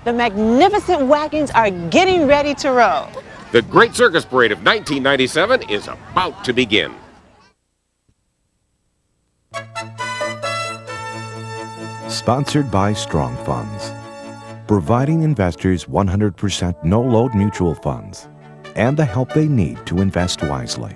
The magnificent wagons are getting ready to roll. The Great Circus Parade of 1997 is about to begin. Sponsored by Strong Funds, providing investors 100% no-load mutual funds and the help they need to invest wisely.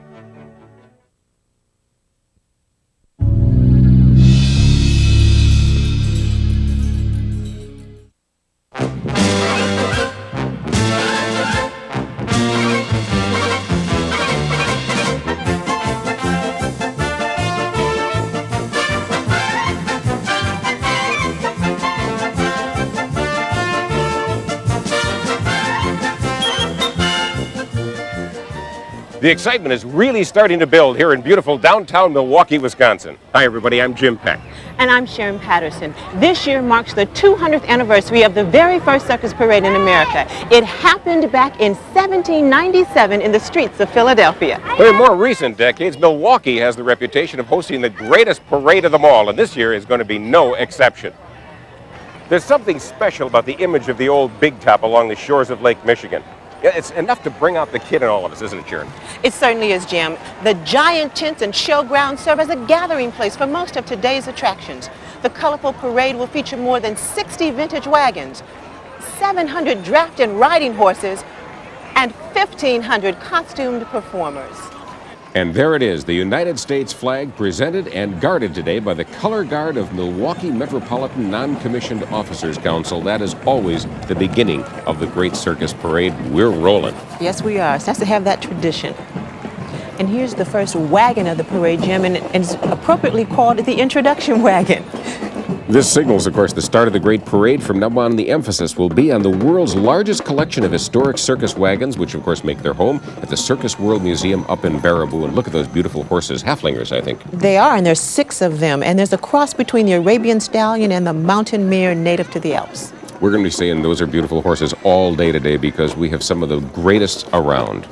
The excitement is really starting to build here in beautiful downtown Milwaukee, Wisconsin. Hi, everybody. I'm Jim Peck. And I'm Sharon Patterson. This year marks the 200th anniversary of the very first circus parade in America. It happened back in 1797 in the streets of Philadelphia. But in more recent decades, Milwaukee has the reputation of hosting the greatest parade of them all, and this year is going to be no exception. There's something special about the image of the old Big Top along the shores of Lake Michigan. Yeah, it's enough to bring out the kid in all of us, isn't it, Sharon? It certainly is, Jim. The giant tents and showgrounds serve as a gathering place for most of today's attractions. The colorful parade will feature more than 60 vintage wagons, 700 draft and riding horses, and 1,500 costumed performers. And there it is, the United States flag presented and guarded today by the Color Guard of Milwaukee Metropolitan Non-Commissioned Officers Council. That is always the beginning of the Great Circus Parade. We're rolling. Yes, we are. It's nice to have that tradition. And here's the first wagon of the parade, Jim, and it's appropriately called the introduction wagon. This signals, of course, the start of the Great Parade. From now on, the emphasis will be on the world's largest collection of historic circus wagons, which, of course, make their home at the Circus World Museum up in Baraboo. And look at those beautiful horses, halflingers, I think. They are, and there's 6 of them. And there's a cross between the Arabian stallion and the mountain mare native to the Alps. We're going to be saying those are beautiful horses all day today because we have some of the greatest around.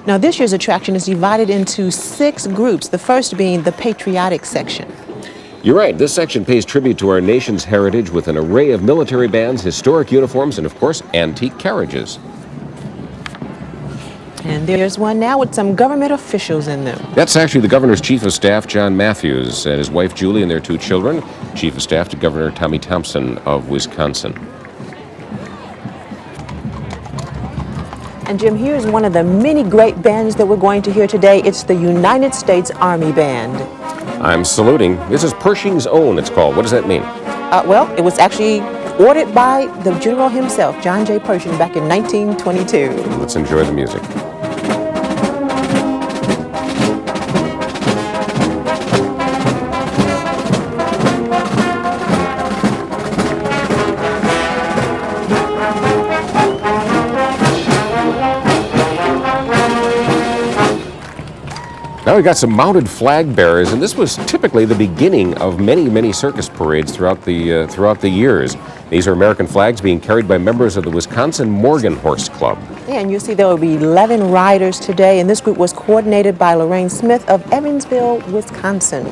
Now, this year's attraction is divided into 6 groups, the first being the patriotic section. You're right. This section pays tribute to our nation's heritage with an array of military bands, historic uniforms, and, of course, antique carriages. And there's one now with some government officials in them. That's actually the governor's chief of staff, John Matthews, and his wife, Julie, and their 2 children, chief of staff to Governor Tommy Thompson of Wisconsin. And Jim, here's one of the many great bands that we're going to hear today. It's the United States Army Band. I'm saluting. This is Pershing's Own, it's called. What does that mean? Well, it was actually ordered by the general himself, John J. Pershing, back in 1922. Let's enjoy the music. Now we've got some mounted flag bearers, and this was typically the beginning of many, many circus parades throughout the years. These are American flags being carried by members of the Wisconsin Morgan Horse Club. Yeah, and you see there will be 11 riders today, and this group was coordinated by Lorraine Smith of Evansville, Wisconsin.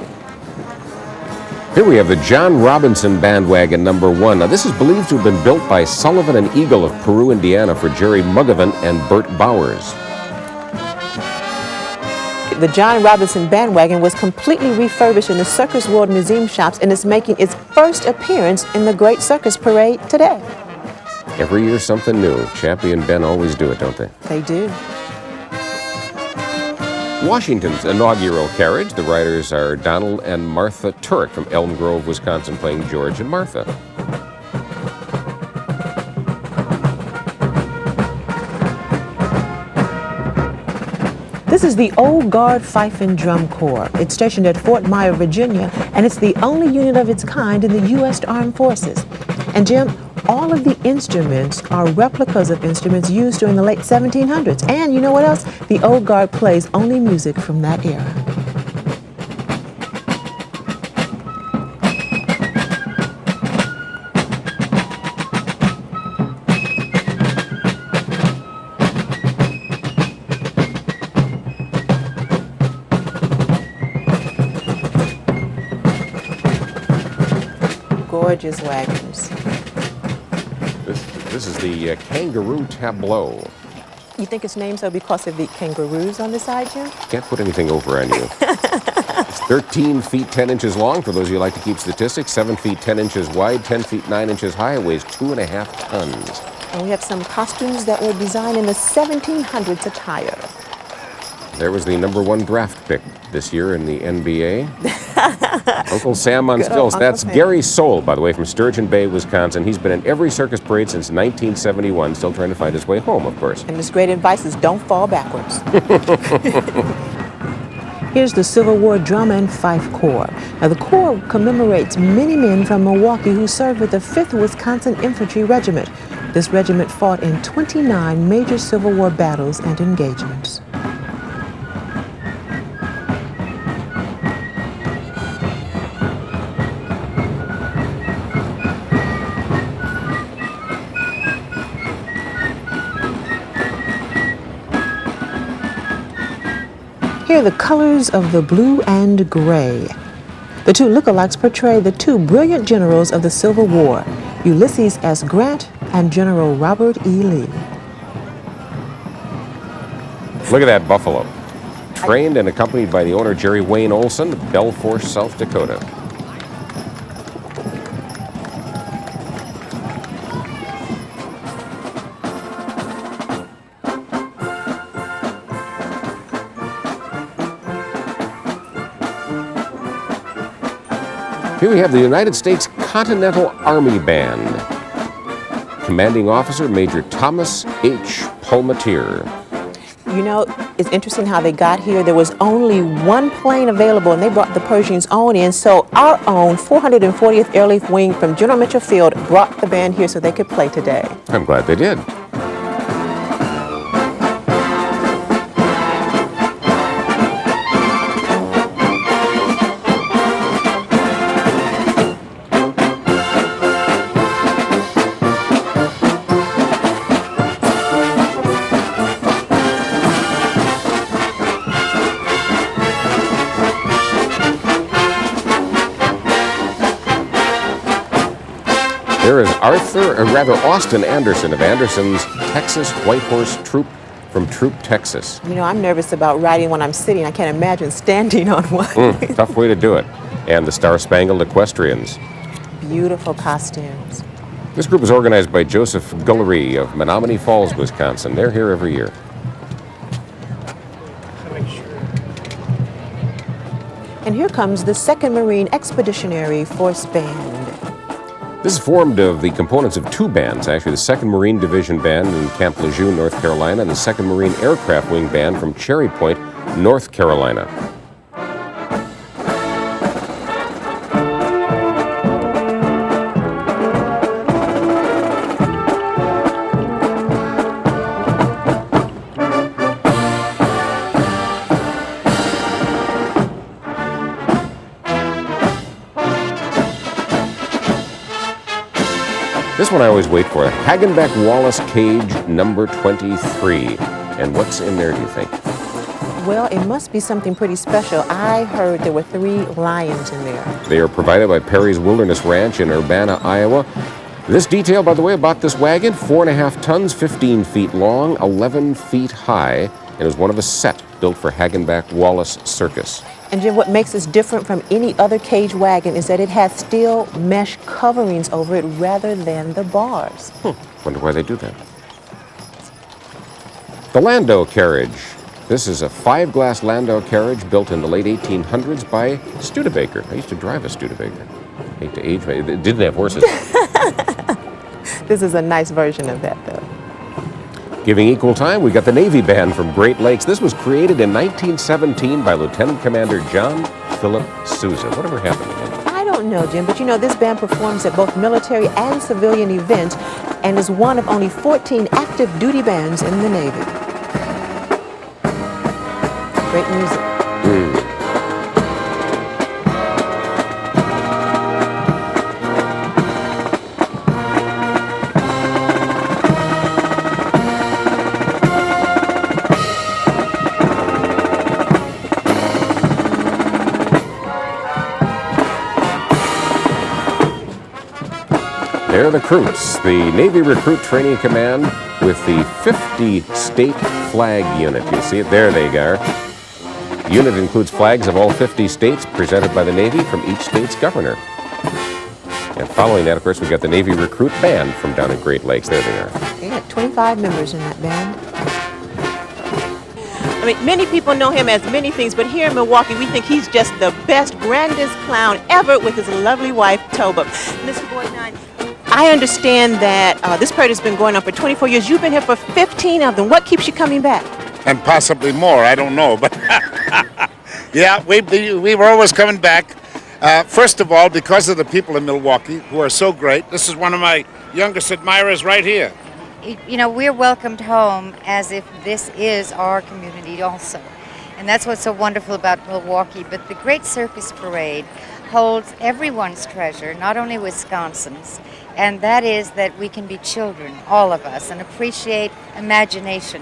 Here we have the John Robinson Bandwagon #1. Now this is believed to have been built by Sullivan and Eagle of Peru, Indiana for Jerry Mugavant and Bert Bowers. The John Robinson Bandwagon was completely refurbished in the Circus World Museum shops and is making its first appearance in the Great Circus Parade today. Every year something new. Chappie and Ben always do it, don't they? They do. Washington's inaugural carriage. The riders are Donald and Martha Turek from Elm Grove, Wisconsin, playing George and Martha. This is the Old Guard Fife and Drum Corps. It's stationed at Fort Myer, Virginia, and it's the only unit of its kind in the U.S. Armed Forces. And Jim, all of the instruments are replicas of instruments used during the late 1700s. And you know what else? The Old Guard plays only music from that era. Gorgeous wagons. This is the Kangaroo Tableau. You think it's named so because of the kangaroos on the side, Jim? Can't put anything over on you. It's 13 feet 10 inches long, for those of you who like to keep statistics, 7 feet 10 inches wide, 10 feet 9 inches high, it weighs 2.5 tons. And we have some costumes that were designed in the 1700s attire. There was the #1 draft pick this year in the NBA. Uncle Sam on stilts. That's Sam. Gary Soule, by the way, from Sturgeon Bay, Wisconsin. He's been in every circus parade since 1971, still trying to find his way home, of course. And his great advice is don't fall backwards. Here's the Civil War Drum and Fife Corps. Now, the Corps commemorates many men from Milwaukee who served with the 5th Wisconsin Infantry Regiment. This regiment fought in 29 major Civil War battles and engagements. Here are the colors of the blue and gray. The two lookalikes portray the two brilliant generals of the Civil War, Ulysses S. Grant and General Robert E. Lee. Look at that buffalo. Trained and accompanied by the owner, Jerry Wayne Olson, of Belfort, South Dakota. Here we have the United States Continental Army Band. Commanding Officer Major Thomas H. Palmatier. You know, it's interesting how they got here. There was only one plane available, and they brought the Pershing's own in. So our own 440th Airlift Wing from General Mitchell Field brought the band here so they could play today. I'm glad they did. There is Austin Anderson of Anderson's Texas White Horse Troop from Troop, Texas. You know, I'm nervous about riding when I'm sitting. I can't imagine standing on one. Tough way to do it. And the Star Spangled Equestrians. Beautiful costumes. This group is organized by Joseph Gullery of Menominee Falls, Wisconsin. They're here every year. And here comes the 2nd Marine Expeditionary Force Band. This is formed of the components of two bands, actually, the 2nd Marine Division Band in Camp Lejeune, North Carolina, and the 2nd Marine Aircraft Wing Band from Cherry Point, North Carolina. This one I always wait for, Hagenbeck Wallace Cage number 23. And what's in there, do you think? Well, it must be something pretty special. I heard there were 3 lions in there. They are provided by Perry's Wilderness Ranch in Urbana, Iowa. This detail, by the way, about this wagon, 4.5 tons, 15 feet long, 11 feet high, and is one of a set built for Hagenbeck Wallace Circus. And Jim, what makes this different from any other cage wagon is that it has steel mesh coverings over it rather than the bars. Wonder why they do that. The Landau carriage. This is a 5-glass Landau carriage built in the late 1800s by Studebaker. I used to drive a Studebaker. Hate to age me. It didn't have horses. This is a nice version of that, though. Giving equal time, we got the Navy Band from Great Lakes. This was created in 1917 by Lieutenant Commander John Philip Sousa. Whatever happened to him? I don't know, Jim, but you know, this band performs at both military and civilian events and is one of only 14 active duty bands in the Navy. Great music. They're the recruits, the Navy Recruit Training Command with the 50 State Flag Unit. You see it there, they are. The unit includes flags of all 50 states presented by the Navy from each state's governor. And following that, of course, we've got the Navy Recruit Band from down at Great Lakes. There they are. They got 25 members in that band. I mean, many people know him as many things, but here in Milwaukee, we think he's just the best, grandest clown ever with his lovely wife, Toba. Mr. Boynton, I understand that this parade has been going on for 24 years. You've been here for 15 of them. What keeps you coming back? And possibly more, I don't know, but yeah, we were always coming back. First of all, because of the people in Milwaukee who are so great. This is one of my youngest admirers right here. You know, we're welcomed home as if this is our community also. And that's what's so wonderful about Milwaukee. But the Great Circus Parade holds everyone's treasure, not only Wisconsin's, and that is that we can be children, all of us, and appreciate imagination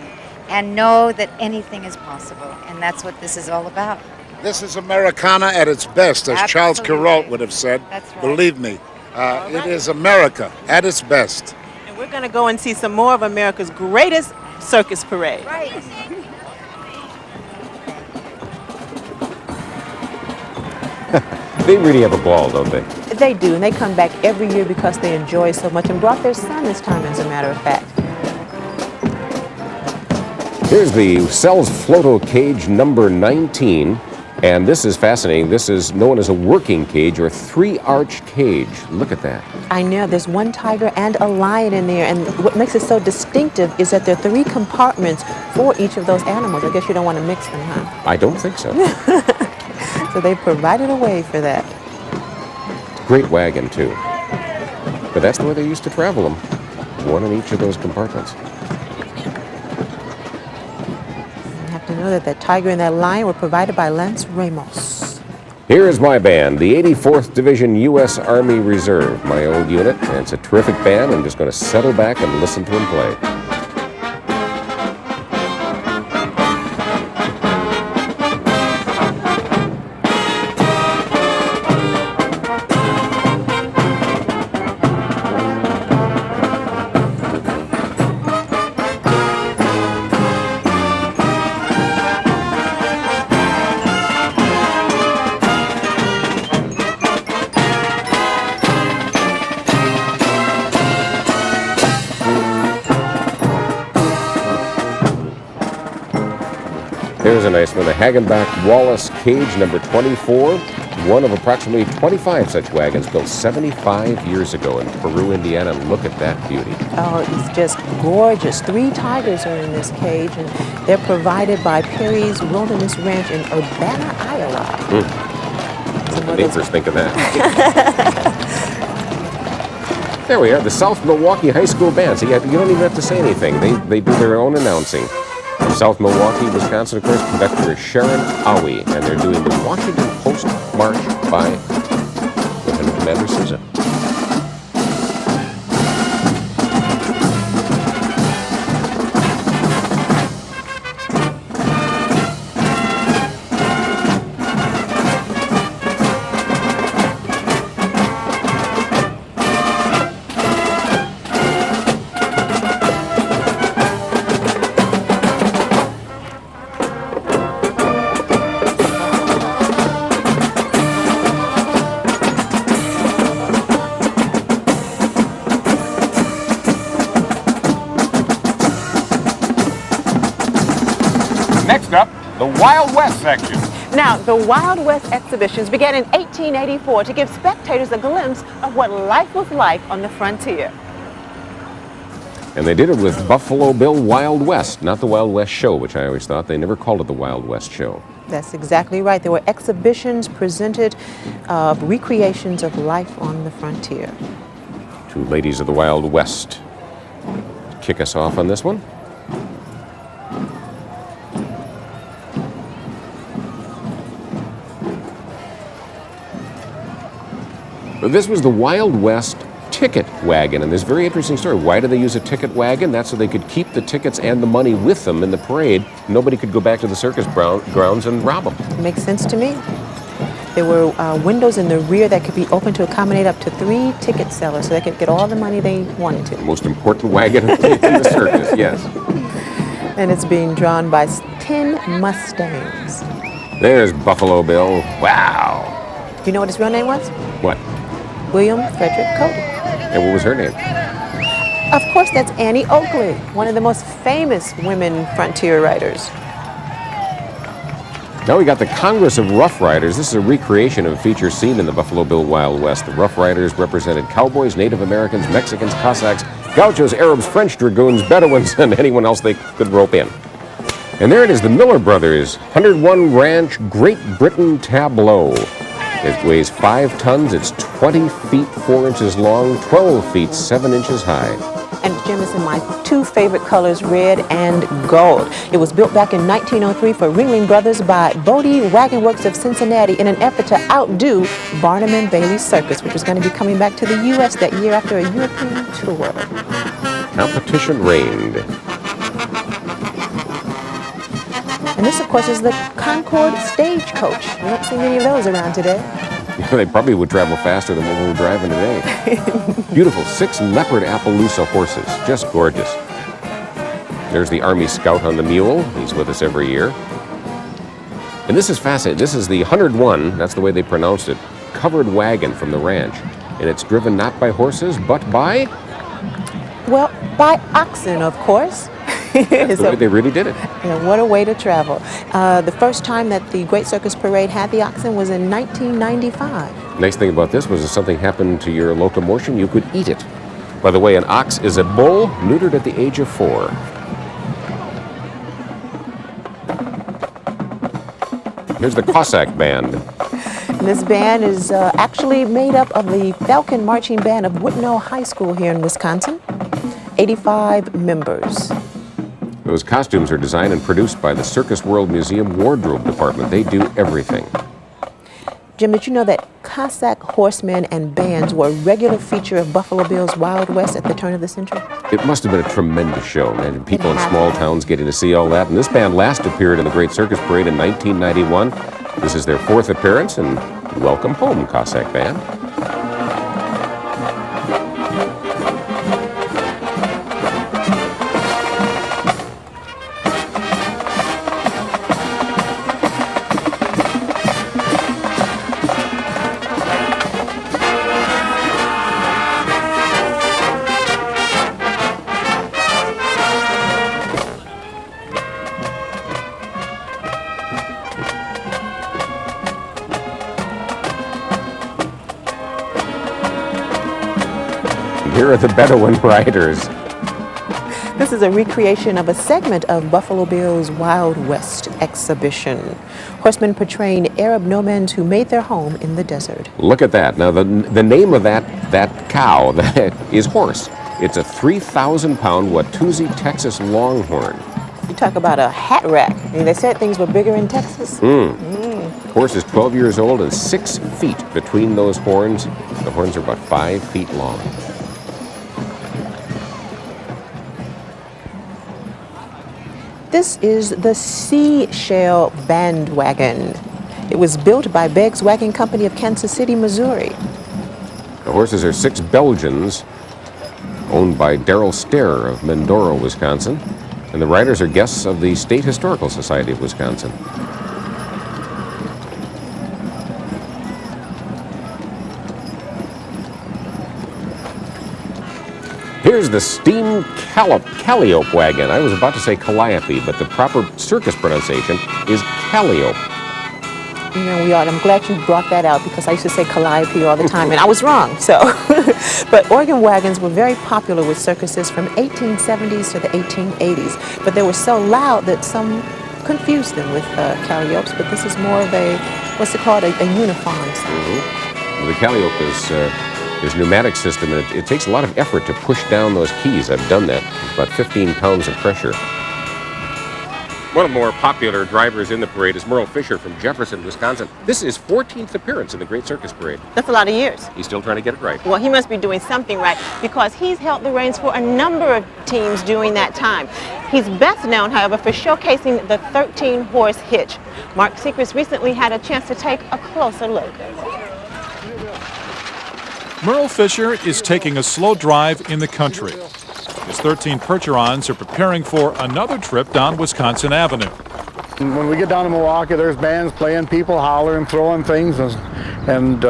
and know that anything is possible. And that's what this is all about. This is Americana at its best, as Charles Absolutely. Kuralt would have said. That's right. Believe me, it is America at its best. And we're going to go and see some more of America's greatest circus parade. Right. They really have a ball, don't they? They do, and they come back every year because they enjoy so much and brought their son this time, as a matter of fact. Here's the Sells Floto cage number 19, and this is fascinating. This is known as a working cage or three-arch cage. Look at that. I know, there's one tiger and a lion in there, and what makes it so distinctive is that there are 3 compartments for each of those animals. I guess you don't want to mix them, huh? I don't think so. So they provided a way for that. Great wagon, too. But that's the way they used to travel them. One in each of those compartments. You have to know that that tiger and that lion were provided by Lance Ramos. Here is my band, the 84th Division U.S. Army Reserve, my old unit. And it's a terrific band. I'm just going to settle back and listen to them play. Here's a nice one, the Hagenbach Wallace cage number 24, one of approximately 25 such wagons built 75 years ago in Peru, Indiana. Look at that beauty. Oh, it's just gorgeous. 3 tigers are in this cage, and they're provided by Perry's Wilderness Ranch in Urbana, Iowa. What the neighbors think of that? There we are, the South Milwaukee High School Band. So you don't even have to say anything. They do their own announcing. From South Milwaukee, Wisconsin, of course, conductor is Sharon Owie, and they're doing the Washington Post March by Lieutenant Commander Sousa. Next up, the Wild West section. Now, the Wild West exhibitions began in 1884 to give spectators a glimpse of what life was like on the frontier. And they did it with Buffalo Bill Wild West, not the Wild West Show, which I always thought. They never called it the Wild West Show. That's exactly right. There were exhibitions presented of recreations of life on the frontier. 2 ladies of the Wild West kick us off on this one. This was the Wild West ticket wagon, and there's a very interesting story. Why did they use a ticket wagon? That's so they could keep the tickets and the money with them in the parade. Nobody could go back to the circus grounds and rob them. Makes sense to me. There were windows in the rear that could be opened to accommodate up to 3 ticket sellers, so they could get all the money they wanted to. The most important wagon in the circus, yes. And it's being drawn by 10 Mustangs. There's Buffalo Bill. Wow. Do you know what his real name was? What? William Frederick Cody. And what was her name? Of course, that's Annie Oakley, one of the most famous women frontier riders. Now we got the Congress of Rough Riders. This is a recreation of a feature seen in the Buffalo Bill Wild West. The Rough Riders represented cowboys, Native Americans, Mexicans, Cossacks, Gauchos, Arabs, French Dragoons, Bedouins, and anyone else they could rope in. And there it is, the Miller Brothers 101 Ranch Great Britain Tableau. It weighs 5 tons, it's 20 feet 4 inches long, 12 feet 7 inches high. And Jim, is in my 2 favorite colors, red and gold. It was built back in 1903 for Ringling Brothers by Bodie Wagon Works of Cincinnati in an effort to outdo Barnum and Bailey Circus, which was going to be coming back to the U.S. that year after a European tour. Competition reigned. And this, of course, is the Concord Stagecoach. You don't see many of those around today. They probably would travel faster than what we're driving today. Beautiful 6 leopard Appaloosa horses, just gorgeous. There's the Army Scout on the mule. He's with us every year. And this is fascinating. This is the 101, that's the way they pronounced it, covered wagon from the ranch. And it's driven not by horses, but by? Well, by oxen, of course. That's the way they really did it. Yeah, what a way to travel. The first time that the Great Circus Parade had the oxen was in 1995. Nice thing about this was if something happened to your locomotion, you could eat it. By the way, an ox is a bull neutered at the age of 4. Here's the Cossack Band. And this band is actually made up of the Falcon Marching Band of Whitnall High School here in Wisconsin. 85 members. Those costumes are designed and produced by the Circus World Museum Wardrobe Department. They do everything. Jim, did you know that Cossack horsemen and bands were a regular feature of Buffalo Bill's Wild West at the turn of the century? It must have been a tremendous show. Imagine people in small towns getting to see all that. And this band last appeared in the Great Circus Parade in 1991. This is their 4th appearance, and welcome home, Cossack Band. Here are the Bedouin Riders. This is a recreation of a segment of Buffalo Bill's Wild West exhibition. Horsemen portraying Arab nomads who made their home in the desert. Look at that. Now, the name of that cow is Horse. It's a 3,000-pound Watusi Texas Longhorn. You talk about a hat rack. I mean, they said things were bigger in Texas. Horse is 12 years old and 6 feet between those horns. The horns are about 5 feet long. This is the Seashell Bandwagon. It was built by Begg's Wagon Company of Kansas City, Missouri. The horses are 6 Belgians, owned by Darrell Stair of Mendoro, Wisconsin. And the riders are guests of the State Historical Society of Wisconsin. Here's the steam calliope wagon. I was about to say calliope, but the proper circus pronunciation is calliope. You know, I'm glad you brought that out because I used to say calliope all the time, and I was wrong. So, but organ wagons were very popular with circuses from 1870s to the 1880s. But they were so loud that some confused them with calliopes. But this is more of a, what's it called, a uniform sound. The calliope is pneumatic system, and it takes a lot of effort to push down those keys. I've done that. About 15 pounds of pressure. One of the more popular drivers in the parade is Merle Fisher from Jefferson, Wisconsin. This is his 14th appearance in the Great Circus Parade. That's a lot of years. He's still trying to get it right. Well, he must be doing something right because he's held the reins for a number of teams during that time. He's best known, however, for showcasing the 13-horse hitch. Mark Circus recently had a chance to take a closer look. Merle Fisher is taking a slow drive in the country. His 13 Percherons are preparing for another trip down Wisconsin Avenue. When we get down to Milwaukee, there's bands playing, people hollering, throwing things, and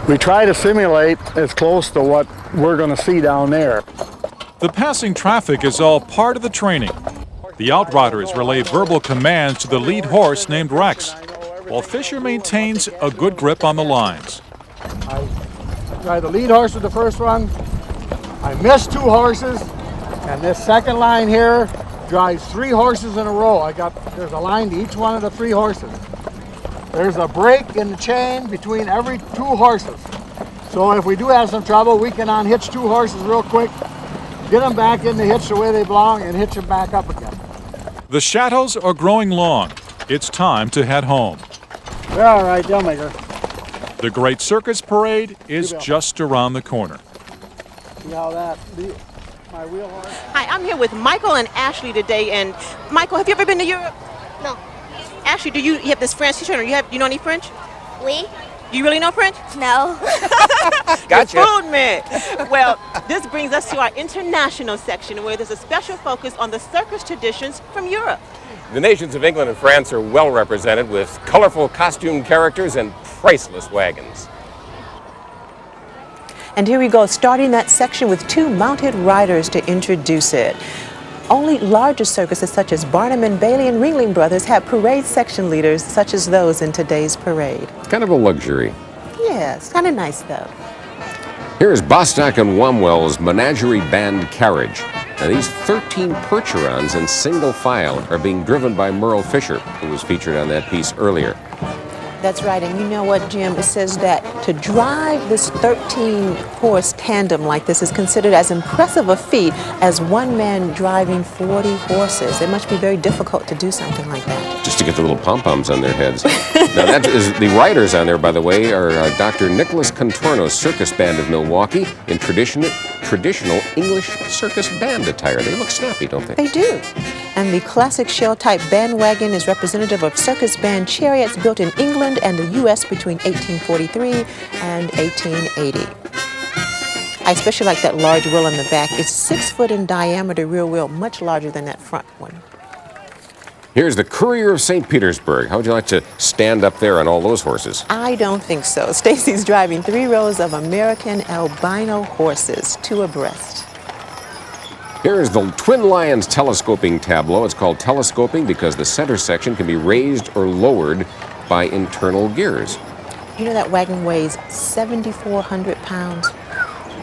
we try to simulate as close to what we're going to see down there. The passing traffic is all part of the training. The outriders relay verbal commands to the lead horse named Rex, while Fisher maintains a good grip on the lines. I tried the lead horse with the first one. I missed 2 horses, and this second line here drives 3 horses in a row. There's a line to each one of the 3 horses. There's a break in the chain between every 2 horses. So if we do have some trouble, we can unhitch 2 horses real quick, get them back in the hitch the way they belong, and hitch them back up again. The shadows are growing long. It's time to head home. Yeah, all right, Dealmaker. The Great Circus Parade is just around the corner. See how my wheel horse? Hi, I'm here with Michael and Ashley today. And Michael, have you ever been to Europe? No. Ashley, do you have this French teacher? You know any French? Oui? Do you really know French? No. Gotcha. You fooled me. Well, this brings us to our international section where there's a special focus on the circus traditions from Europe. The nations of England and France are well represented with colorful costume characters and priceless wagons. And here we go, starting that section with 2 mounted riders to introduce it. Only larger circuses such as Barnum and Bailey and Ringling Brothers have parade section leaders such as those in today's parade. It's kind of a luxury. Yeah, it's kind of nice though. Here is Bostock and Womwell's Menagerie Band Carriage. Now these 13 Percherons in single file are being driven by Merle Fisher, who was featured on that piece earlier. That's right, and you know what, Jim? It says that to drive this 13-horse tandem like this is considered as impressive a feat as one man driving 40 horses. It must be very difficult to do something like that. Just to get the little pom-poms on their heads. Now, that is, the riders on there, by the way, are Dr. Nicholas Contorno's Circus Band of Milwaukee in traditional English circus band attire. They look snappy, don't they? They do. And the classic shell-type bandwagon is representative of circus band chariots built in England and the U.S. between 1843 and 1880. I especially like that large wheel in the back. It's 6 foot in diameter rear wheel, much larger than that front one. Here's the Courier of St. Petersburg. How would you like to stand up there on all those horses? I don't think so. Stacy's driving 3 rows of American albino horses, 2 abreast. Here is the Twin Lions telescoping tableau. It's called telescoping because the center section can be raised or lowered by internal gears. You know that wagon weighs 7,400 pounds?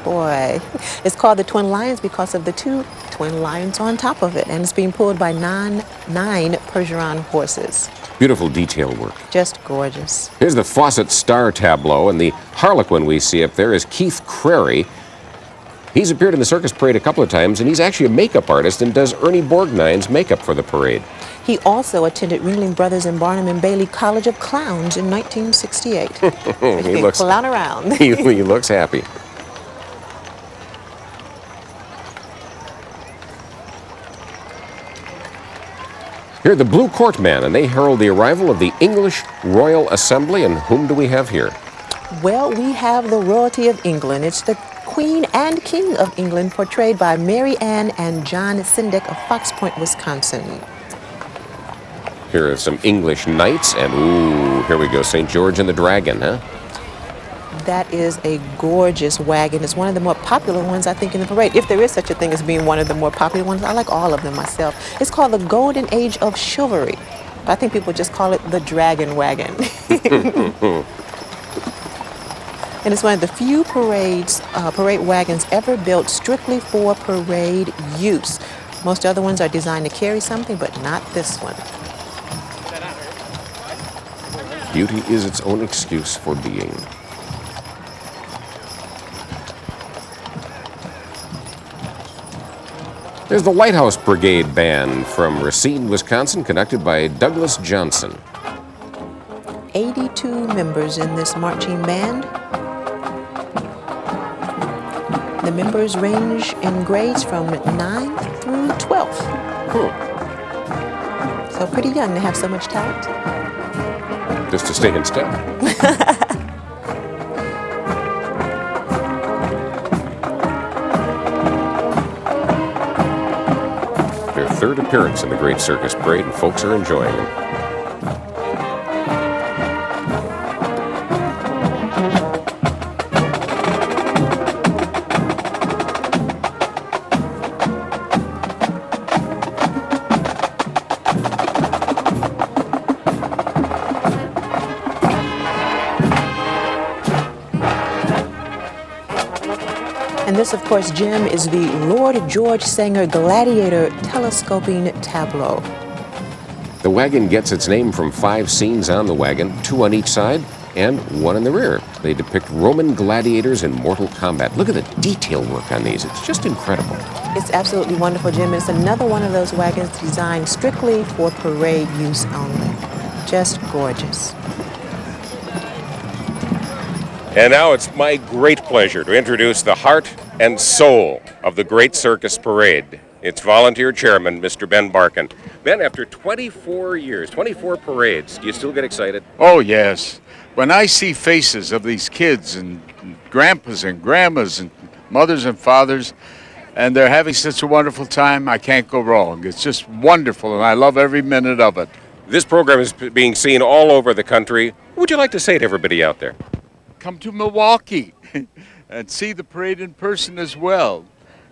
Boy, it's called the Twin Lions because of the 2 twin lions on top of it, and it's being pulled by 9 Percheron horses. Beautiful detail work. Just gorgeous. Here's the Fawcett Star tableau, and the Harlequin we see up there is Keith Crary. He's appeared in the circus parade a couple of times, and he's actually a makeup artist and does Ernie Borgnine's makeup for the parade. He also attended Ringling Brothers and Barnum and Bailey College of Clowns in 1968. He looks clown around. he looks happy. Here are the Blue Courtmen, and they herald the arrival of the English Royal Assembly. And whom do we have here? Well, we have the royalty of England. It's the Queen and King of England, portrayed by Mary Ann and John Sindick of Fox Point, Wisconsin. Here are some English knights, and ooh, here we go, St. George and the Dragon, huh? That is a gorgeous wagon. It's one of the more popular ones, I think, in the parade. If there is such a thing as being one of the more popular ones, I like all of them myself. It's called the Golden Age of Chivalry. But I think people just call it the Dragon Wagon. And it's one of the few parade wagons ever built strictly for parade use. Most other ones are designed to carry something, but not this one. Beauty is its own excuse for being. There's the Lighthouse Brigade Band from Racine, Wisconsin, conducted by Douglas Johnson. 82 members in this marching band. The members range in grades from 9th through 12th. So pretty young to have so much talent. Just to stay in step. Their third appearance in the Great Circus Parade, and folks are enjoying them. And this, of course, Jim, is the Lord George Sanger Gladiator telescoping tableau. The wagon gets its name from 5 scenes on the wagon, 2 on each side and 1 in the rear. They depict Roman gladiators in mortal combat. Look at the detail work on these. It's just incredible. It's absolutely wonderful, Jim. It's another one of those wagons designed strictly for parade use only. Just gorgeous. And now it's my great pleasure to introduce the heart and soul of the Great Circus Parade. Its volunteer chairman, Mr. Ben Barkin. Ben, after 24 years, 24 parades, do you still get excited? Oh, yes. When I see faces of these kids and grandpas and grandmas and mothers and fathers, and they're having such a wonderful time, I can't go wrong. It's just wonderful, and I love every minute of it. This program is being seen all over the country. What would you like to say to everybody out there? Come to Milwaukee and see the parade in person as well,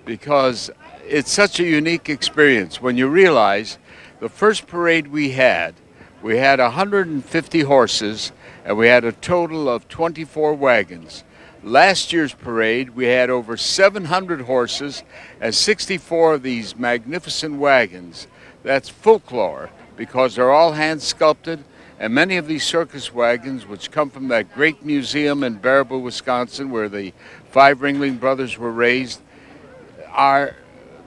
because it's such a unique experience when you realize the first parade we had 150 horses and we had a total of 24 wagons. Last year's parade we had over 700 horses and 64 of these magnificent wagons. That's folklore because they're all hand sculpted. And many of these circus wagons, which come from that great museum in Baraboo, Wisconsin, where the 5 Ringling Brothers were raised,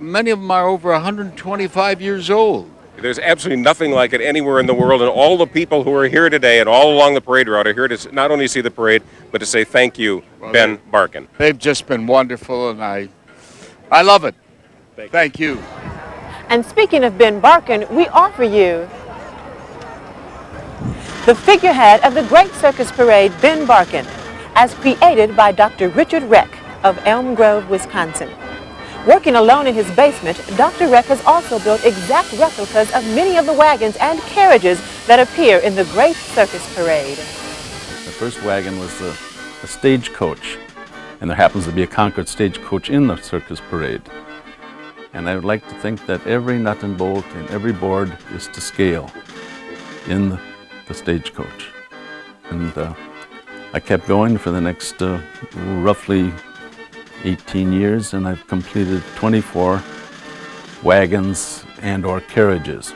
many of them are over 125 years old. There's absolutely nothing like it anywhere in the world, and all the people who are here today and all along the parade route are here to not only see the parade, but to say thank you, Ben Barkin. They've just been wonderful, and I love it. Thank you. And speaking of Ben Barkin, we offer you the figurehead of the Great Circus Parade, Ben Barkin, as created by Dr. Richard Reck of Elm Grove, Wisconsin. Working alone in his basement, Dr. Reck has also built exact replicas of many of the wagons and carriages that appear in the Great Circus Parade. The first wagon was a stagecoach, and there happens to be a Concord stagecoach in the Circus Parade. And I would like to think that every nut and bolt and every board is to scale in the stagecoach. And I kept going for the next roughly 18 years, and I've completed 24 wagons and or carriages.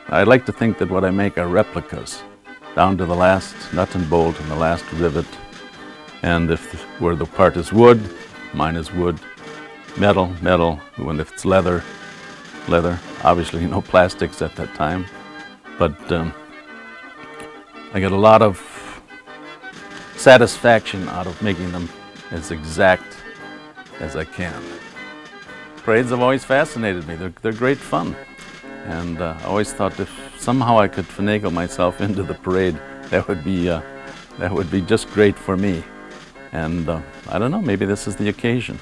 I'd like to think that what I make are replicas, down to the last nut and bolt and the last rivet. And where the part is wood, mine is wood, metal, and if it's leather, obviously no plastics at that time. But I get a lot of satisfaction out of making them as exact as I can. Parades have always fascinated me. They're great fun. And I always thought if somehow I could finagle myself into the parade, that would be just great for me. And I don't know, maybe this is the occasion.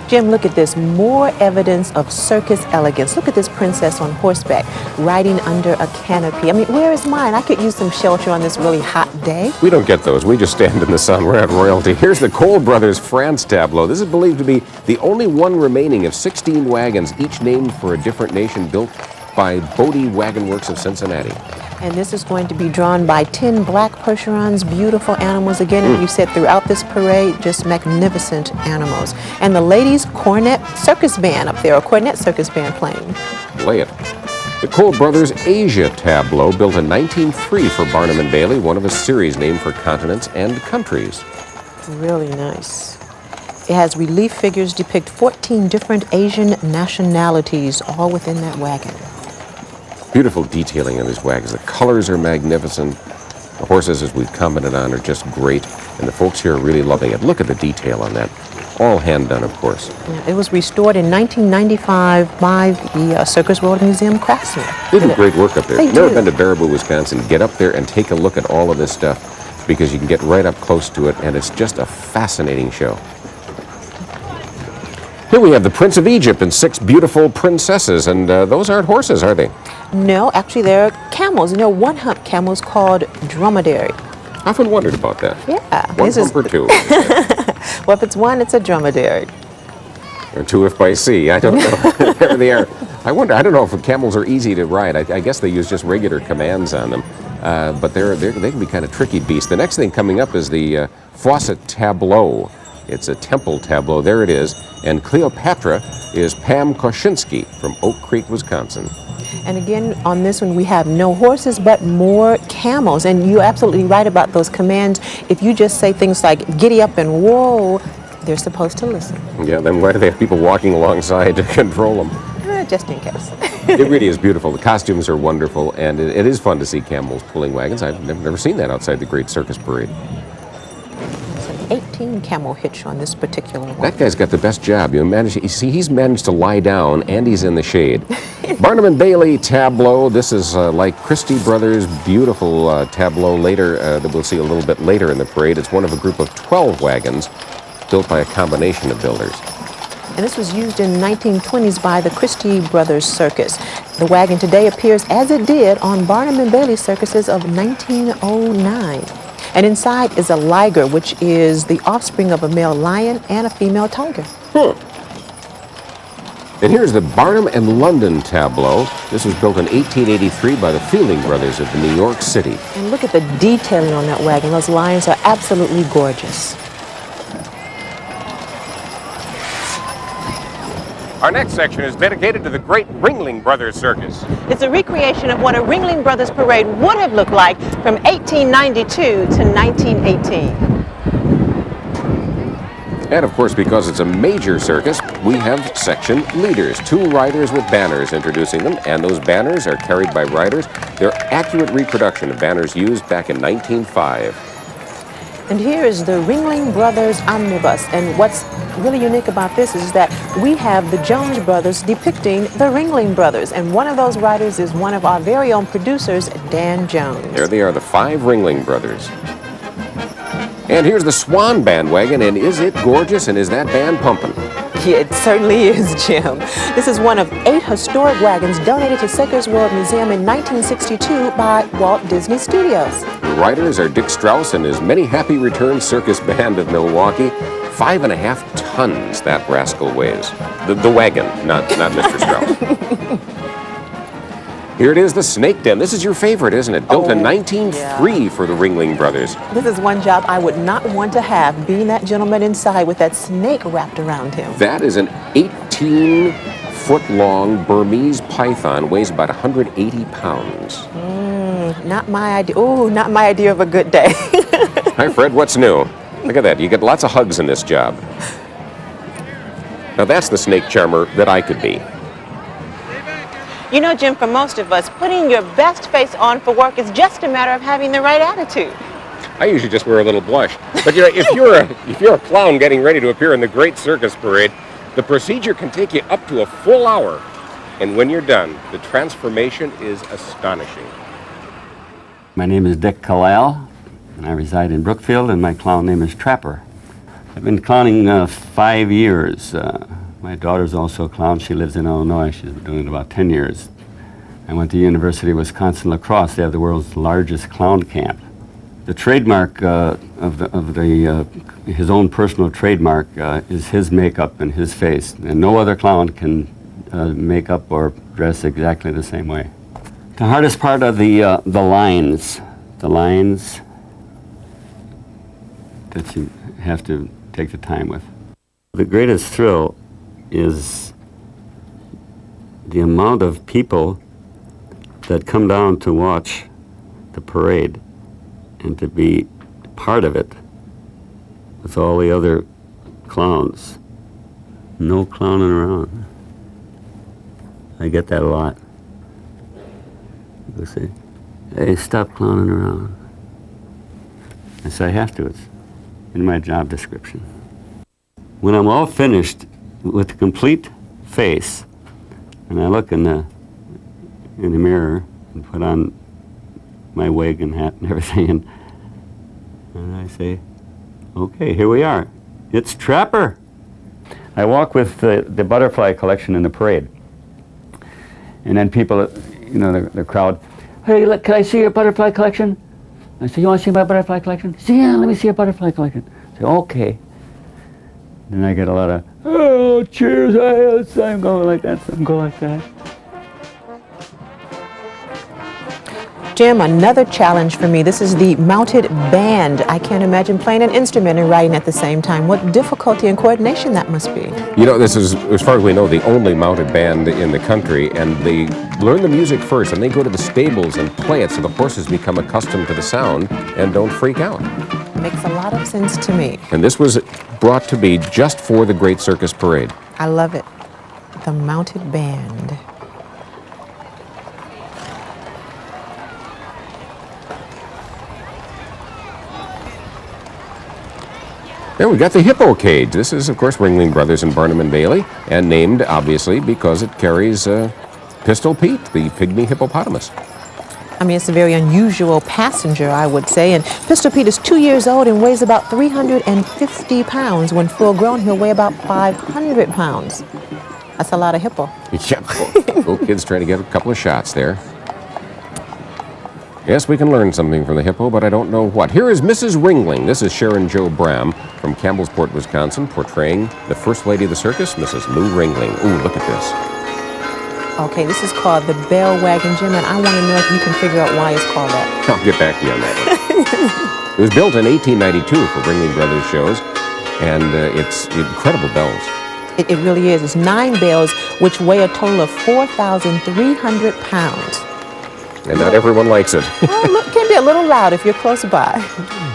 Jim, look at this. More evidence of circus elegance. Look at this princess on horseback riding under a canopy. I mean, where is mine? I could use some shelter on this really hot day. We don't get those. We just stand in the sun. We're at royalty. Here's the Cole Brothers France tableau. This is believed to be the only one remaining of 16 wagons, each named for a different nation, built by Bodie Wagon Works of Cincinnati. And this is going to be drawn by 10 black Percherons, beautiful animals. Again, as you said, throughout this parade, just magnificent animals. And the ladies' cornet circus band up there, a cornet circus band playing. Play it. The Cole Brothers Asia tableau, built in 1903 for Barnum and Bailey, one of a series named for continents and countries. Really nice. It has relief figures depict 14 different Asian nationalities, all within that wagon. Beautiful detailing on these wagons. The colors are magnificent. The horses, as we've commented on, are just great. and the folks here are really loving it. Look at the detail on that. All hand done, of course. Yeah, it was restored in 1995 by the Circus World Museum craftsmen. They do great work up there. They If you've never do. been to Baraboo, Wisconsin, get up there and take a look at all of this stuff, because you can get right up close to it, and it's just a fascinating show. Here we have the Prince of Egypt and 6 beautiful princesses, and those aren't horses, are they? No, actually they're camels. You know, one-hump camels called dromedary. Often wondered about that. Yeah. One this is- hump or 2? Well, if it's one, it's a dromedary. Or 2 if by sea. I don't know. There they are. I wonder, I don't know if camels are easy to ride. I guess they use just regular commands on them. But they can be kind of tricky beasts. The next thing coming up is the faucet tableau. It's a temple tableau. There it is. And Cleopatra is Pam Koshinsky from Oak Creek, Wisconsin. And again, on this one, we have no horses, but more camels. And you're absolutely right about those commands. If you just say things like, giddy up and whoa, they're supposed to listen. Yeah, then why do they have people walking alongside to control them? Just in case. It really is beautiful. The costumes are wonderful, and it is fun to see camels pulling wagons. I've never seen that outside the Great Circus Parade. It's an 18 camel hitch on this particular one. That guy's got the best job. You see, he's managed to lie down, and he's in the shade. Barnum and Bailey tableau. This is like Christie Brothers' beautiful tableau later that we'll see a little bit later in the parade. It's one of a group of 12 wagons built by a combination of builders. And this was used in the 1920s by the Christie Brothers Circus. The wagon today appears as it did on Barnum and Bailey circuses of 1909. And inside is a liger, which is the offspring of a male lion and a female tiger. And here's the Barnum and London tableau. This was built in 1883 by the Fielding Brothers of New York City. And look at the detailing on that wagon. Those lions are absolutely gorgeous. Our next section is dedicated to the great Ringling Brothers Circus. It's a recreation of what a Ringling Brothers parade would have looked like from 1892 to 1918. And of course, because it's a major circus, we have section leaders, 2 riders with banners introducing them, and those banners are carried by riders. They're accurate reproduction of banners used back in 1905. And here is the Ringling Brothers Omnibus. And what's really unique about this is that we have the Jones Brothers depicting the Ringling Brothers. And one of those riders is one of our very own producers, Dan Jones. There they are, the 5 Ringling Brothers. And here's the Swan Bandwagon, and is it gorgeous, and is that band pumping? Yeah, it certainly is, Jim. This is one of 8 historic wagons donated to Circus World Museum in 1962 by Walt Disney Studios. The riders are Dick Strauss and his Many Happy Returns Circus Band of Milwaukee. 5.5 tons that rascal weighs. The wagon, not Mr. Strauss. Here it is, the Snake Den. This is your favorite, isn't it? Built in 1903 for the Ringling Brothers. This is one job I would not want to have, being that gentleman inside with that snake wrapped around him. That is an 18-foot-long Burmese python, weighs about 180 pounds. Not my idea. Ooh, not my idea of a good day. Hi, Fred. What's new? Look at that. You get lots of hugs in this job. Now, that's the snake charmer that I could be. You know, Jim, for most of us, putting your best face on for work is just a matter of having the right attitude. I usually just wear a little blush. But you know, if you're a clown getting ready to appear in the Great Circus Parade, the procedure can take you up to a full hour. And when you're done, the transformation is astonishing. My name is Dick Kalal, and I reside in Brookfield, and my clown name is Trapper. I've been clowning 5 years. My daughter's also a clown. She lives in Illinois. She's been doing it about 10 years. I went to University of Wisconsin-La Crosse. They have the world's largest clown camp. The trademark his own personal trademark is his makeup and his face, and no other clown can make up or dress exactly the same way. The hardest part are the lines that you have to take the time with. The greatest thrill is the amount of people that come down to watch the parade and to be part of it with all the other clowns. No clowning around. I get that a lot. People say, hey, stop clowning around. I say, I have to. in my job description. When I'm all finished with a complete face, and I look in the mirror and put on my wig and hat and everything, and I say, okay, here we are. It's Trapper. I walk with the butterfly collection in the parade. And then people, you know, the crowd, hey, look, can I see your butterfly collection? I say, you want to see my butterfly collection? I say, yeah, let me see your butterfly collection. I say, okay. Then I get a lot of, oh, cheers, I'm going like that, I'm going like that. Jim, another challenge for me. This is the mounted band. I can't imagine playing an instrument and writing at the same time. What difficulty and coordination that must be. You know, this is, as far as we know, the only mounted band in the country, and they learn the music first, and they go to the stables and play it so the horses become accustomed to the sound and don't freak out. Makes a lot of sense to me. And this was brought to be just for the Great Circus Parade. I love it. The mounted band. Then we got the hippo cage. This is, of course, Ringling Brothers and Barnum and Bailey, and named, obviously, because it carries Pistol Pete, the pygmy hippopotamus. I mean, it's a very unusual passenger, I would say. And Pistol Pete is 2 years old and weighs about 350 pounds. When full grown, he'll weigh about 500 pounds. That's a lot of hippo. Yep. Little kid's trying to get a couple of shots there. Yes, we can learn something from the hippo, but I don't know what. Here is Mrs. Ringling. This is Sharon Jo Bram from Campbellsport, Wisconsin, portraying the First Lady of the Circus, Mrs. Lou Ringling. Ooh, look at this. Okay, this is called the Bell Wagon, Jim, and I want to know if you can figure out why it's called that. I'll get back to you on that one. It was built in 1892 for Ringling Brothers shows, and it's incredible bells. It really is. It's 9 bells, which weigh a total of 4,300 pounds. And not everyone likes it. Well, look, it can be a little loud if you're close by.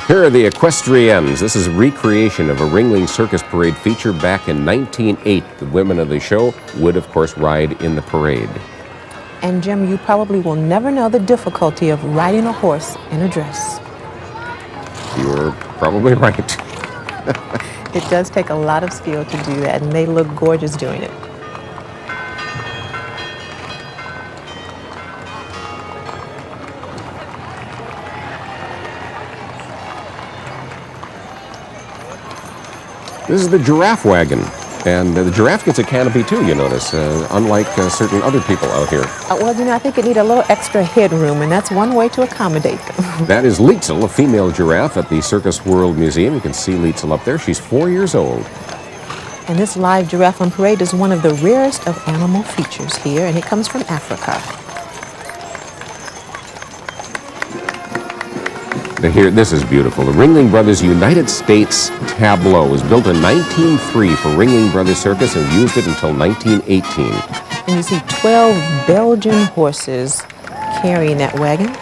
Here are the equestriennes. This is a recreation of a Ringling Circus Parade feature back in 1908. The women of the show would, of course, ride in the parade. And Jim, you probably will never know the difficulty of riding a horse in a dress. You're probably right. It does take a lot of skill to do that, and they look gorgeous doing it. This is the giraffe wagon, and the giraffe gets a canopy too, you notice, unlike certain other people out here. Well, you know, I think it needs a little extra headroom, and that's one way to accommodate them. That is Lietzel, a female giraffe at the Circus World Museum. You can see Lietzel up there. She's 4 years old. And this live giraffe on parade is one of the rarest of animal features here, and it comes from Africa. Here, this is beautiful. The Ringling Brothers United States Tableau was built in 1903 for Ringling Brothers Circus and used it until 1918. And you see 12 Belgian horses carrying that wagon.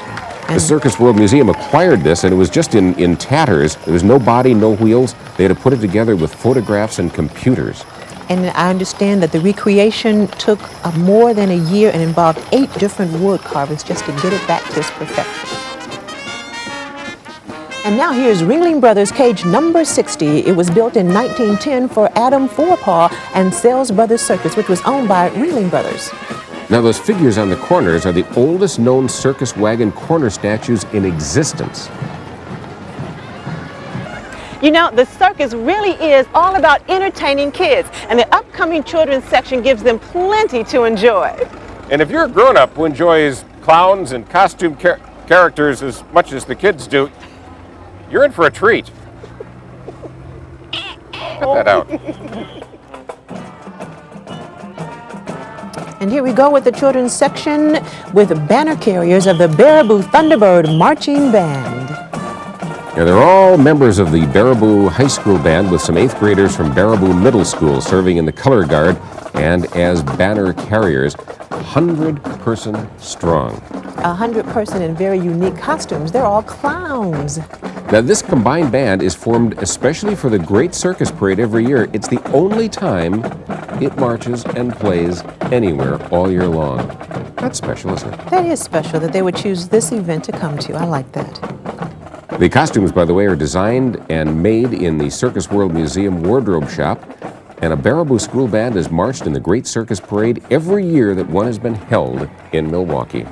The Circus World Museum acquired this, and it was just in tatters. There was no body, no wheels. They had to put it together with photographs and computers. And I understand that the recreation took more than a year and involved 8 different wood carvers just to get it back to its perfection. And now here's Ringling Brothers Cage number 60. It was built in 1910 for Adam Forepaugh and Sales Brothers Circus, which was owned by Ringling Brothers. Now those figures on the corners are the oldest known circus wagon corner statues in existence. You know, the circus really is all about entertaining kids, and the upcoming children's section gives them plenty to enjoy. And if you're a grown-up who enjoys clowns and costume characters as much as the kids do, you're in for a treat. Cut that out. And here we go with the children's section with banner carriers of the Baraboo Thunderbird Marching Band. Yeah, they're all members of the Baraboo High School Band with some 8th graders from Baraboo Middle School serving in the color guard and as banner carriers, 100-person strong. 100-person in very unique costumes. They're all clowns. Now, this combined band is formed especially for the Great Circus Parade every year. It's the only time it marches and plays anywhere all year long. That's special, isn't it? That is special that they would choose this event to come to. I like that. The costumes, by the way, are designed and made in the Circus World Museum wardrobe shop, and a Baraboo School Band has marched in the Great Circus Parade every year that one has been held in Milwaukee.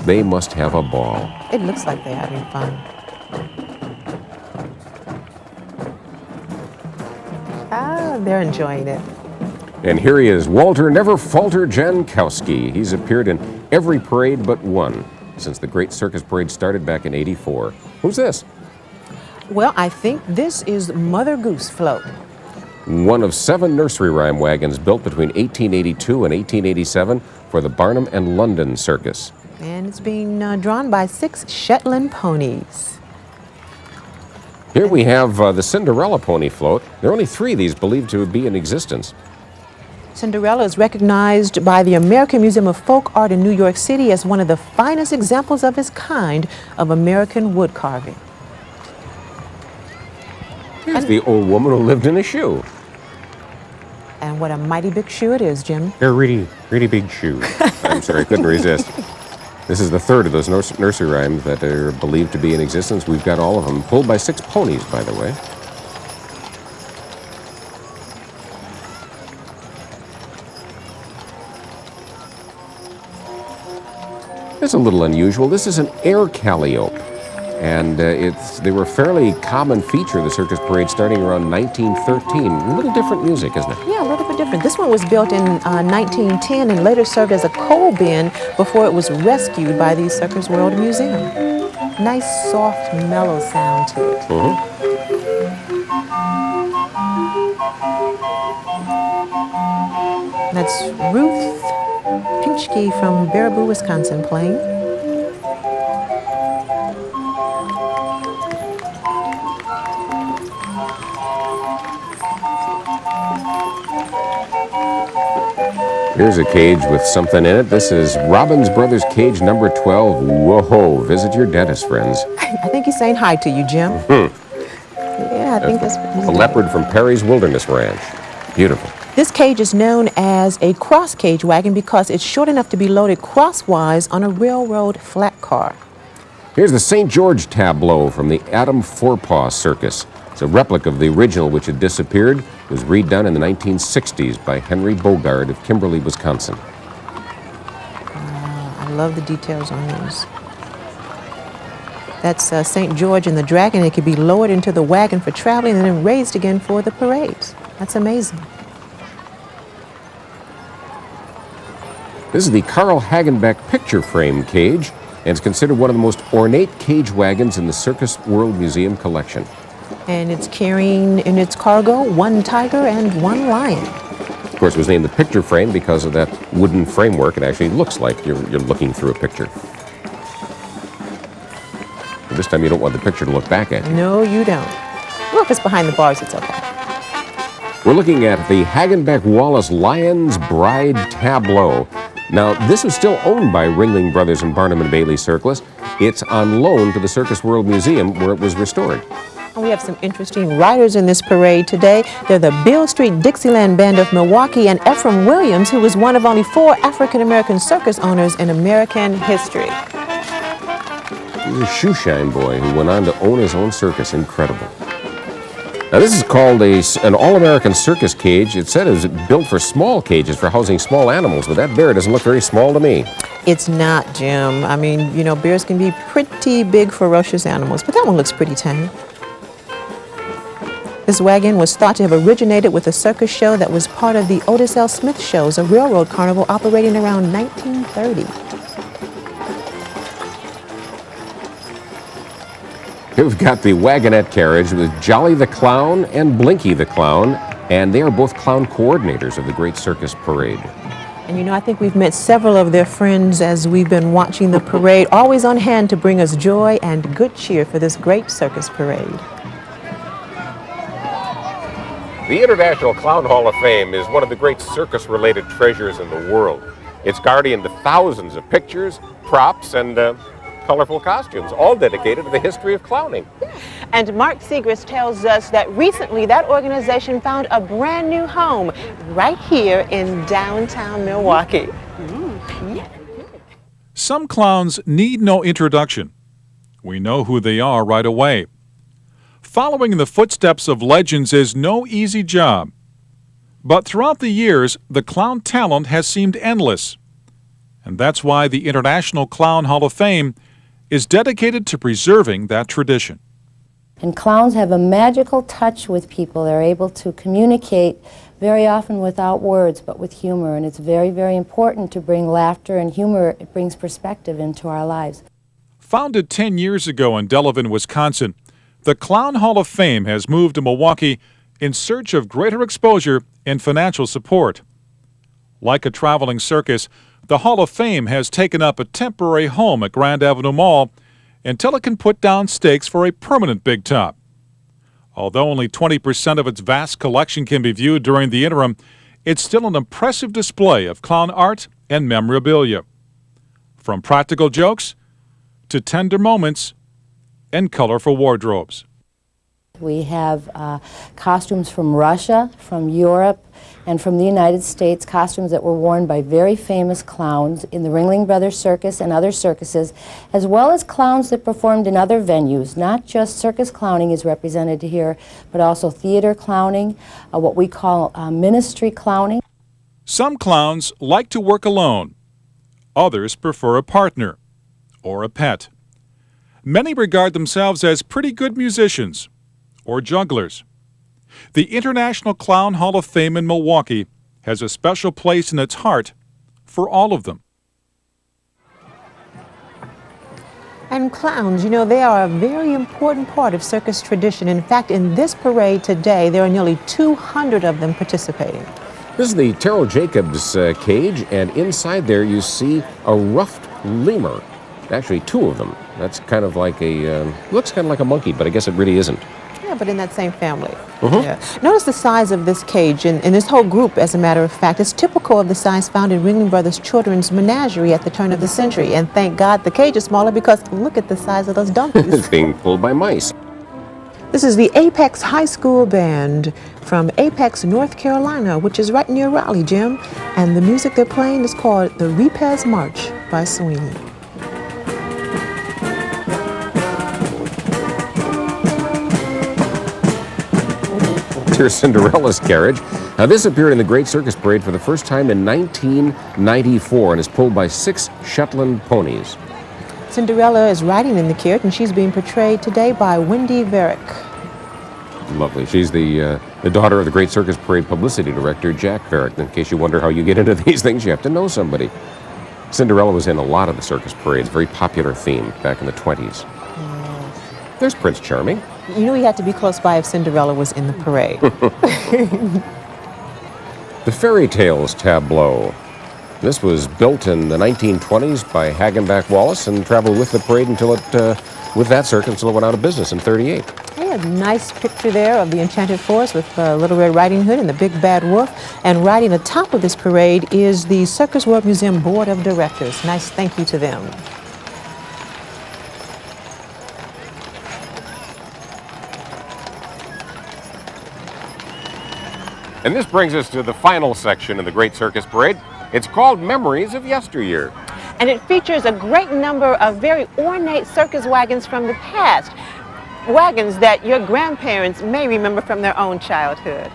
They must have a ball. It looks like they're having fun. Ah, they're enjoying it. And here he is, Walter Never Falter Jankowski. He's appeared in every parade but one since the Great Circus Parade started back in '84. Who's this? Well, I think this is Mother Goose Float. One of 7 nursery rhyme wagons built between 1882 and 1887 for the Barnum and London Circus. And it's being drawn by 6 Shetland ponies. Here we have the Cinderella pony float. There are only 3 of these believed to be in existence. Cinderella is recognized by the American Museum of Folk Art in New York City as one of the finest examples of its kind of American wood carving. Here's the old woman who lived in a shoe. And what a mighty big shoe it is, Jim. They're really, really big shoes. I'm sorry, I couldn't resist. This is the 3rd of those nursery rhymes that are believed to be in existence. We've got all of them, pulled by 6 ponies, by the way. It's a little unusual. This is an air calliope, and they were a fairly common feature of the Circus Parade starting around 1913. A little different music, isn't it? Yeah, a little bit different. This one was built in 1910 and later served as a coal bin before it was rescued by the Circus World Museum. Nice, soft, mellow sound to it. That's Ruth Pinchke from Baraboo, Wisconsin playing. Here's a cage with something in it. This is Robbins Brothers cage number 12. Whoa, visit your dentist, friends. I think he's saying hi to you, Jim. Yeah, I think that's what he's A doing. leopard from Perry's Wilderness Ranch. Beautiful. This cage is known as a cross cage wagon because it's short enough to be loaded crosswise on a railroad flat car. Here's the St. George tableau from the Adam Forepaugh Circus. It's a replica of the original, which had disappeared. It was redone in the 1960s by Henry Bogard of Kimberly, Wisconsin. I love the details on those. That's St. George and the Dragon. It could be lowered into the wagon for traveling and then raised again for the parades. That's amazing. This is the Carl Hagenbeck picture frame cage, and it's considered one of the most ornate cage wagons in the Circus World Museum collection. And it's carrying in its cargo 1 tiger and 1 lion. Of course, it was named the picture frame because of that wooden framework. It actually looks like you're looking through a picture. But this time you don't want the picture to look back at you. No, you don't. Well, if it's behind the bars, it's okay. We're looking at the Hagenbeck Wallace Lion's Bride tableau. Now, this is still owned by Ringling Brothers and Barnum and Bailey Circus. It's on loan to the Circus World Museum where it was restored. We have some interesting riders in this parade today. They're the Beale Street Dixieland Band of Milwaukee and Ephraim Williams, who was one of only 4 African-American circus owners in American history. He's a shoeshine boy who went on to own his own circus. Incredible. Now, this is called an all-American circus cage. It said it was built for small cages for housing small animals, but that bear doesn't look very small to me. It's not, Jim. I mean, you know, bears can be pretty big, ferocious animals, but that one looks pretty tame. This wagon was thought to have originated with a circus show that was part of the Otis L. Smith shows, a railroad carnival operating around 1930. Here we've got the wagonette carriage with Jolly the Clown and Blinky the Clown, and they are both clown coordinators of the Great Circus Parade. And you know, I think we've met several of their friends as we've been watching the parade, always on hand to bring us joy and good cheer for this great circus parade. The International Clown Hall of Fame is one of the great circus-related treasures in the world. It's guardian to thousands of pictures, props, and colorful costumes, all dedicated to the history of clowning. And Mark Segrist tells us that recently that organization found a brand new home right here in downtown Milwaukee. Some clowns need no introduction. We know who they are right away. Following in the footsteps of legends is no easy job. But throughout the years, the clown talent has seemed endless. And that's why the International Clown Hall of Fame is dedicated to preserving that tradition. And clowns have a magical touch with people. They're able to communicate very often without words, but with humor. And it's very, very important to bring laughter and humor. It brings perspective into our lives. Founded 10 years ago in Delavan, Wisconsin, the Clown Hall of Fame has moved to Milwaukee in search of greater exposure and financial support. Like a traveling circus, the Hall of Fame has taken up a temporary home at Grand Avenue Mall until it can put down stakes for a permanent big top. Although only 20% of its vast collection can be viewed during the interim, it's still an impressive display of clown art and memorabilia. From practical jokes to tender moments and colorful wardrobes. We have costumes from Russia, from Europe, and from the United States, costumes that were worn by very famous clowns in the Ringling Brothers Circus and other circuses, as well as clowns that performed in other venues. Not just circus clowning is represented here, but also theater clowning, what we call ministry clowning. Some clowns like to work alone. Others prefer a partner or a pet. Many regard themselves as pretty good musicians or jugglers. The International Clown Hall of Fame in Milwaukee has a special place in its heart for all of them. And clowns, you know, they are a very important part of circus tradition. In fact, in this parade today, there are nearly 200 of them participating. This is the Taro Jacobs cage, and inside there you see a ruffed lemur. Actually, two of them. That's kind of like looks kind of like a monkey, but I guess it really isn't. Yeah, but in that same family. Yeah. Notice the size of this cage, and this whole group, as a matter of fact, is typical of the size found in Ringling Brothers Children's Menagerie at the turn of the century. And thank God the cage is smaller, because look at the size of those donkeys. It's being pulled by mice. This is the Apex High School Band from Apex, North Carolina, which is right near Raleigh, Jim. And the music they're playing is called the Repez March by Sweeney. Here's Cinderella's carriage. Now, this appeared in the Great Circus Parade for the first time in 1994 and is pulled by 6 Shetland ponies. Cinderella is riding in the carriage, and she's being portrayed today by Wendy Varick. Lovely. She's the daughter of the Great Circus Parade publicity director, Jack Varick. In case you wonder how you get into these things, you have to know somebody. Cinderella was in a lot of the circus parades, very popular theme back in the 20s. There's Prince Charming. You knew he had to be close by if Cinderella was in the parade. The Fairy Tales tableau. This was built in the 1920s by Hagenbeck Wallace and traveled with the parade until with that circus until it went out of business in '38. Hey, a nice picture there of the Enchanted Forest with Little Red Riding Hood and the Big Bad Wolf. And riding atop of this parade is the Circus World Museum Board of Directors. Nice thank you to them. And this brings us to the final section of the Great Circus Parade. It's called Memories of Yesteryear. And it features a great number of very ornate circus wagons from the past. Wagons that your grandparents may remember from their own childhood.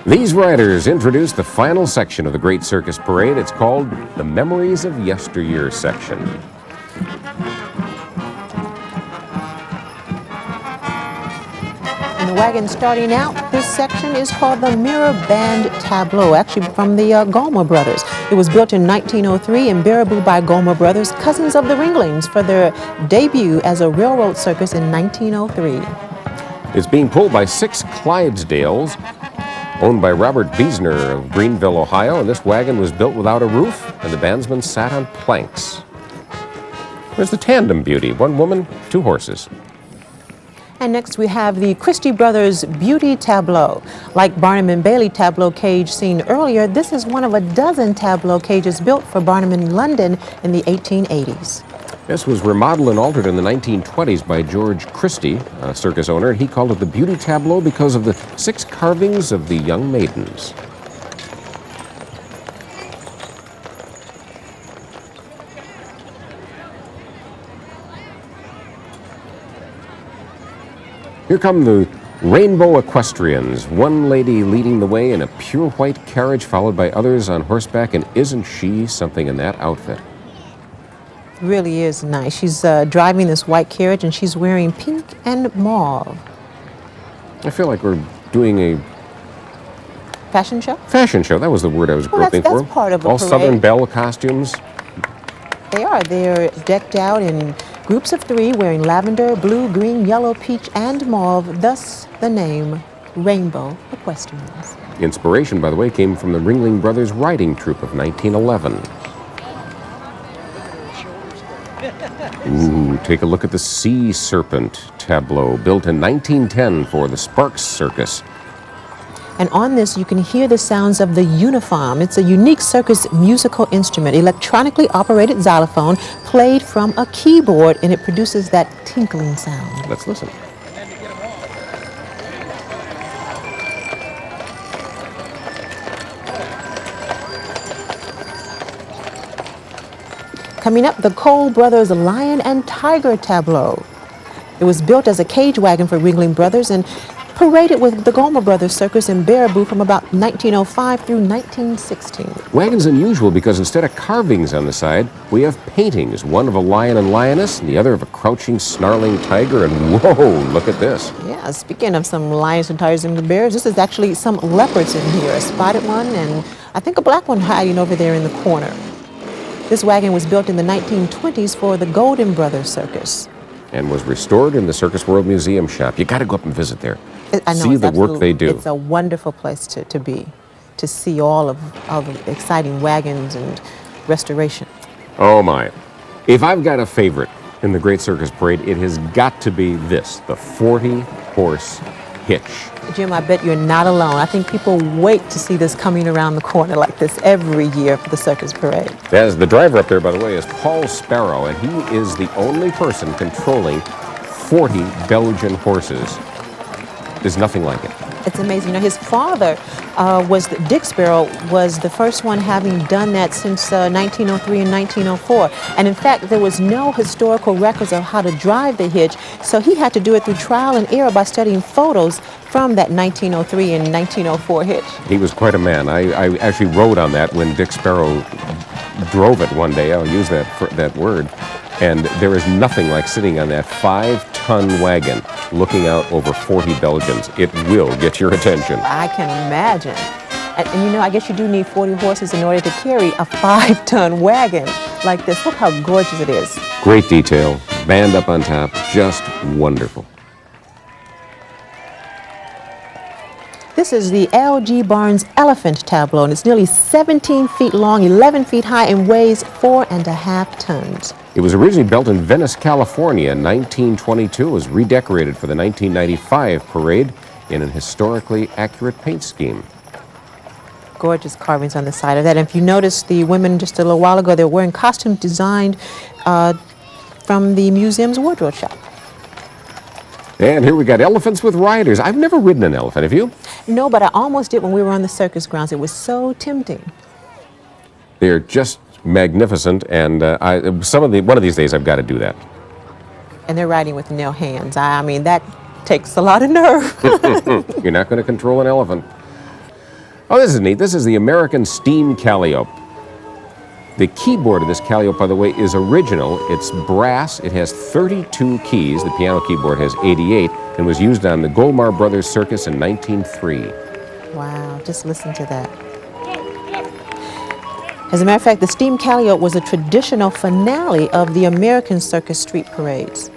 These riders introduce the final section of the Great Circus Parade. It's called the Memories of Yesteryear section. And the wagon starting out, this section is called the Mirror Band Tableau, actually from the Gallmer Brothers. It was built in 1903 in Baraboo by Gallmer Brothers, cousins of the Ringlings, for their debut as a railroad circus in 1903. It's being pulled by 6 Clydesdales, owned by Robert Biesner of Greenville, Ohio, and this wagon was built without a roof, and the bandsmen sat on planks. There's the Tandem Beauty, 1 woman, 2 horses. And next we have the Christie Brothers Beauty Tableau. Like Barnum and Bailey tableau cage seen earlier, this is one of a dozen tableau cages built for Barnum in London in the 1880s. This was remodeled and altered in the 1920s by George Christie, a circus owner, and he called it the Beauty Tableau because of the 6 carvings of the young maidens. Here come the Rainbow Equestrians, one lady leading the way in a pure white carriage, followed by others on horseback, and isn't she something in that outfit? Really is nice. She's driving this white carriage, and she's wearing pink and mauve. I feel like we're doing a Fashion show? fashion show. That was the word I was looking for. That's part of a All parade. Southern Belle costumes. They are. They're decked out in groups of 3 wearing lavender, blue, green, yellow, peach, and mauve, thus the name Rainbow Equestrians. Inspiration, by the way, came from the Ringling Brothers riding troupe of 1911. Ooh, take a look at the Sea Serpent tableau, built in 1910 for the Sparks Circus. And on this, you can hear the sounds of the uniform. It's a unique circus musical instrument, electronically operated xylophone, played from a keyboard, and it produces that tinkling sound. Let's listen. Coming up, the Cole Brothers Lion and Tiger tableau. It was built as a cage wagon for Ringling Brothers and paraded with the Gomer Brothers Circus in Baraboo from about 1905 through 1916. Wagon's unusual because instead of carvings on the side, we have paintings, one of a lion and lioness, and the other of a crouching, snarling tiger, and whoa, look at this. Yeah, speaking of some lions and tigers and bears, this is actually some leopards in here, a spotted one and I think a black one hiding over there in the corner. This wagon was built in the 1920s for the Golden Brothers Circus. And was restored in the Circus World Museum shop. You got to go up and visit there. I know, see the work they do. It's a wonderful place to be, to see all the exciting wagons and restoration. Oh my. If I've got a favorite in the Great Circus Parade, it has got to be this, the 40-horse hitch. Jim, I bet you're not alone. I think people wait to see this coming around the corner like this every year for the Circus Parade. As the driver up there, by the way, is Paul Sparrow, and he is the only person controlling 40 Belgian horses. There's nothing like it. It's amazing. You know, his father Dick Sparrow was the first one having done that since 1903 and 1904. And in fact, there was no historical records of how to drive the hitch, so he had to do it through trial and error by studying photos from that 1903 and 1904 hitch. He was quite a man. I actually rode on that when Dick Sparrow drove it one day. I'll use that word. And there is nothing like sitting on that 5-ton wagon looking out over 40 Belgians. It will get your attention. I can imagine. And you know, I guess you do need 40 horses in order to carry a 5-ton wagon like this. Look how gorgeous it is. Great detail, band up on top, just wonderful. This is the L.G. Barnes Elephant tableau, and it's nearly 17 feet long, 11 feet high, and weighs 4.5 tons. It was originally built in Venice, California in 1922. It was redecorated for the 1995 parade in an historically accurate paint scheme. Gorgeous carvings on the side of that. And if you notice, the women just a little while ago, they were wearing costumes designed from the museum's wardrobe shop. And here we got elephants with riders. I've never ridden an elephant, have you? No, but I almost did when we were on the circus grounds. It was so tempting. They're just magnificent, and one of these days I've got to do that. And they're riding with no hands. I mean, that takes a lot of nerve. You're not going to control an elephant. Oh, this is neat. This is the American Steam Calliope. The keyboard of this Calliope, by the way, is original. It's brass. It has 32 keys. The piano keyboard has 88 and was used on the Gomer Brothers Circus in 1903. Wow, just listen to that. As a matter of fact, the Steam Calliope was a traditional finale of the American circus street parades.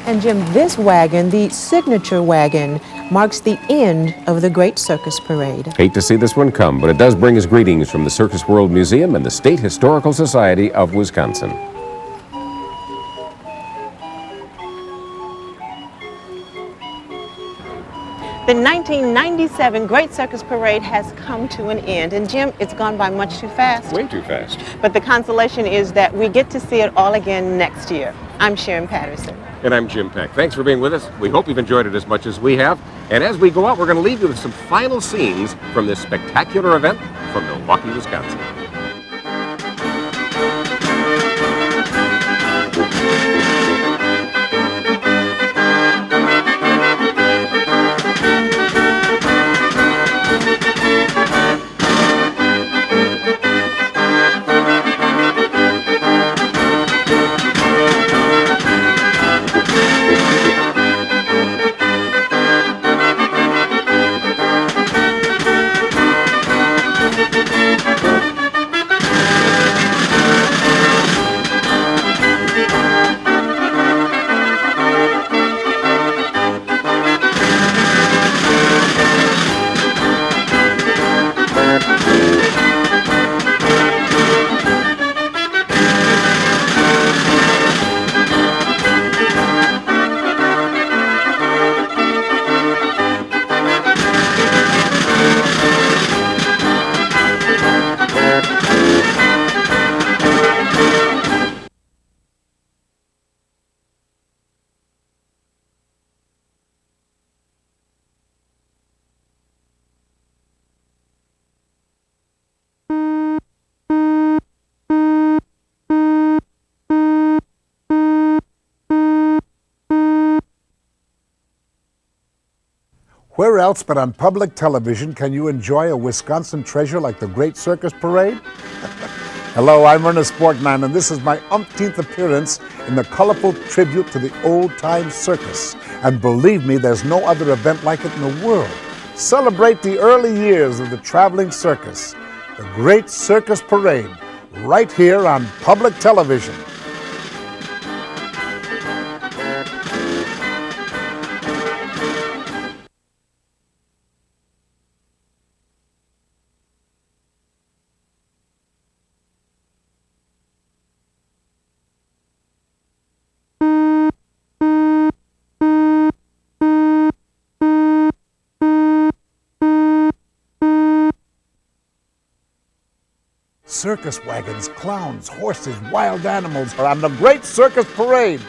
And Jim, this wagon, the signature wagon, marks the end of the Great Circus Parade. Hate to see this one come, but it does bring us greetings from the Circus World Museum and the State Historical Society of Wisconsin. The 1997 Great Circus Parade has come to an end. And Jim, it's gone by much too fast. Way too fast. But the consolation is that we get to see it all again next year. I'm Sharon Patterson. And I'm Jim Peck. Thanks for being with us. We hope you've enjoyed it as much as we have. And as we go out, we're going to leave you with some final scenes from this spectacular event from Milwaukee, Wisconsin. Where else but on public television can you enjoy a Wisconsin treasure like the Great Circus Parade? Hello, I'm Ernest Borgnine, and this is my umpteenth appearance in the colorful tribute to the old-time circus. And believe me, there's no other event like it in the world. Celebrate the early years of the traveling circus, the Great Circus Parade, right here on public television. Circus wagons, clowns, horses, wild animals are on the Great Circus Parade.